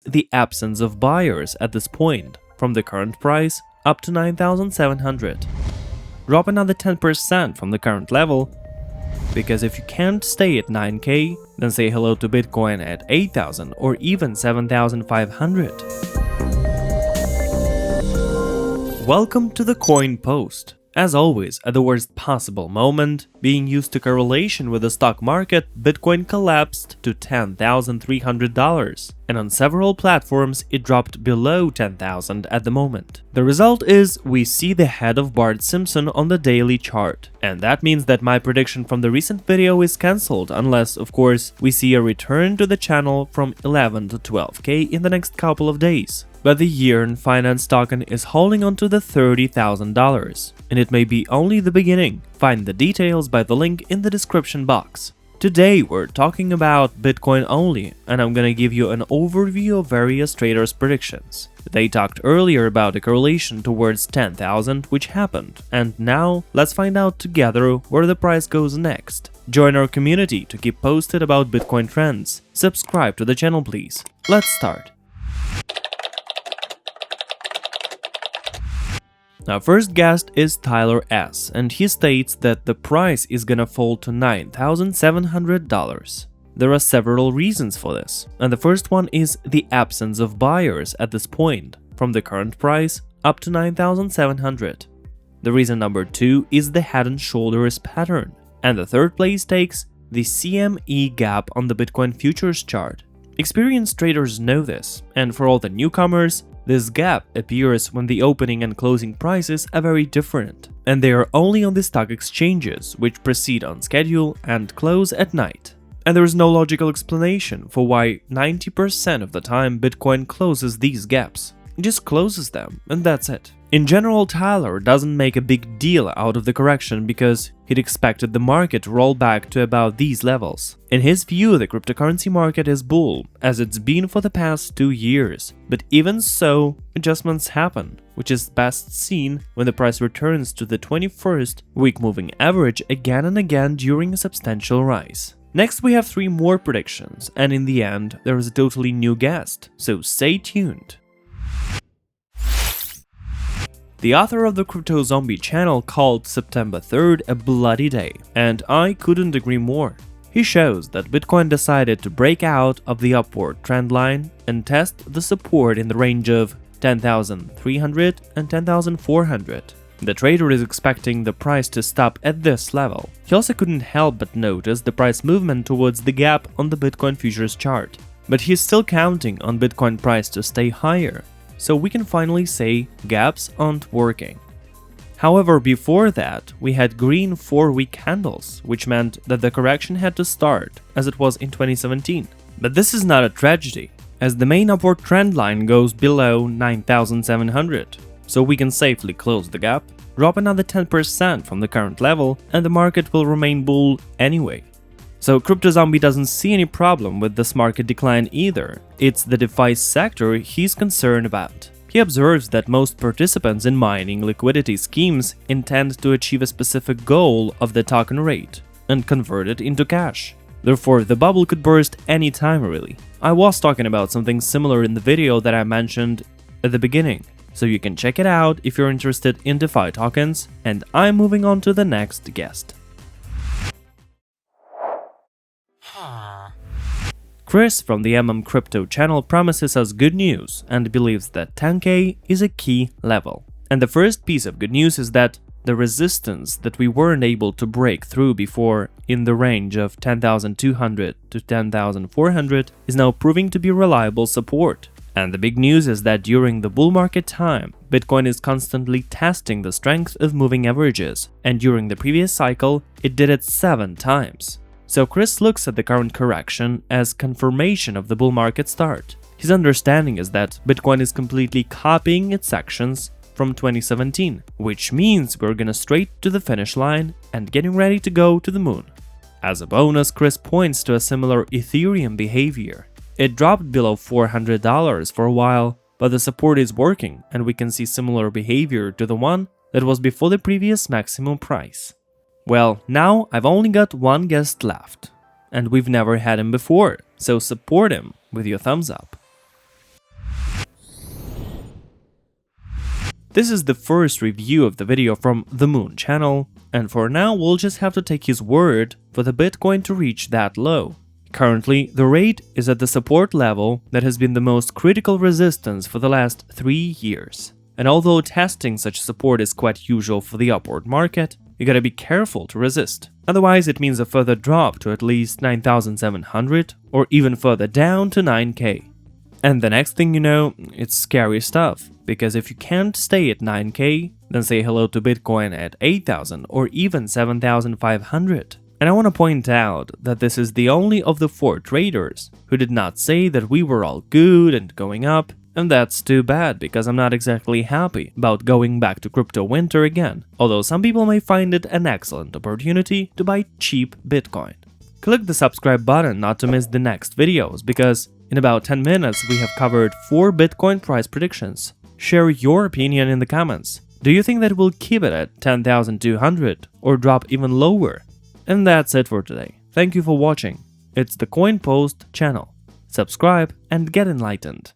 the absence of buyers at this point, from the current price up to 9,700. Drop another 10% from the current level, because if you can't stay at 9k, then say hello to Bitcoin at 8,000 or even 7,500. Welcome to the Coin Post. As always, at the worst possible moment, being used to correlation with the stock market, Bitcoin collapsed to $10,300, and on several platforms it dropped below 10,000 at the moment. The result is we see the head of Bart Simpson on the daily chart, and that means that my prediction from the recent video is cancelled unless, of course, we see a return to the channel from 11 to 12k in the next couple of days. But the yearn finance token is holding on to the $30,000, and it may be only the beginning. Find the details by the link in the description box. Today we're talking about Bitcoin only, and I'm gonna give you an overview of various traders' predictions. They talked earlier about a correlation towards 10,000, which happened, and now let's find out together where the price goes next. Join our community to keep posted about Bitcoin trends. Subscribe to the channel, please. Let's start. Our first guest is Tyler S, and he states that the price is gonna fall to $9,700. There are several reasons for this, and the first one is the absence of buyers at this point, from the current price up to 9,700. The reason number 2 is the head and shoulders pattern, and the third place takes the CME gap on the Bitcoin futures chart. Experienced traders know this, and for all the newcomers, this gap appears when the opening and closing prices are very different, and they are only on the stock exchanges, which proceed on schedule and close at night. And there is no logical explanation for why 90% of the time Bitcoin closes these gaps. It just closes them, and that's it. In general, Tyler doesn't make a big deal out of the correction because he'd expected the market to roll back to about these levels. In his view, the cryptocurrency market is bull, as it's been for the past 2 years. But even so, adjustments happen, which is best seen when the price returns to the 21st week moving average again and again during a substantial rise. Next, we have 3 more predictions, and in the end, there is a totally new guest, so stay tuned. The author of the Crypto Zombie channel called September 3rd a bloody day, and I couldn't agree more. He shows that Bitcoin decided to break out of the upward trend line and test the support in the range of 10,300 and 10,400. The trader is expecting the price to stop at this level. He also couldn't help but notice the price movement towards the gap on the Bitcoin futures chart. But he's still counting on Bitcoin price to stay higher. So we can finally say gaps aren't working. However, before that, we had green 4-week candles, which meant that the correction had to start, as it was in 2017. But this is not a tragedy, as the main upward trend line goes below 9,700, so we can safely close the gap, drop another 10% from the current level, and the market will remain bull anyway. So Crypto Zombie doesn't see any problem with this market decline either. It's the DeFi sector he's concerned about. He observes that most participants in mining liquidity schemes intend to achieve a specific goal of the token rate and convert it into cash. Therefore, the bubble could burst anytime really. I was talking about something similar in the video that I mentioned at the beginning, so you can check it out if you're interested in DeFi tokens, and I'm moving on to the next guest. Chris from the Mmcrypto channel promises us good news and believes that 10k is a key level. And the first piece of good news is that the resistance that we weren't able to break through before in the range of 10,200 to 10,400 is now proving to be reliable support. And the big news is that during the bull market time, Bitcoin is constantly testing the strength of moving averages, and during the previous cycle, it did it 7 times. So Chris looks at the current correction as confirmation of the bull market start. His understanding is that Bitcoin is completely copying its actions from 2017, which means we're gonna straight to the finish line and getting ready to go to the moon. As a bonus, Chris points to a similar Ethereum behavior. It dropped below $400 for a while, but the support is working and we can see similar behavior to the one that was before the previous maximum price. Well, now I've only got one guest left, and we've never had him before, so support him with your thumbs up. This is the first review of the video from the Moon channel, and for now we'll just have to take his word for the Bitcoin to reach that low. Currently, the rate is at the support level that has been the most critical resistance for the last 3 years. And although testing such support is quite usual for the upward market, you gotta be careful to resist. Otherwise, it means a further drop to at least 9,700 or even further down to 9k. And the next thing you know, it's scary stuff, because if you can't stay at 9k, then say hello to Bitcoin at 8,000 or even 7,500. And I want to point out that this is the only of the 4 traders who did not say that we were all good and going up, and that's too bad because I'm not exactly happy about going back to crypto winter again, although some people may find it an excellent opportunity to buy cheap Bitcoin. Click the subscribe button not to miss the next videos, because in about 10 minutes we have covered 4 Bitcoin price predictions. Share your opinion in the comments. Do you think that we'll keep it at 10,200 or drop even lower? And that's it for today. Thank you for watching. It's the Coin Post channel. Subscribe and get enlightened.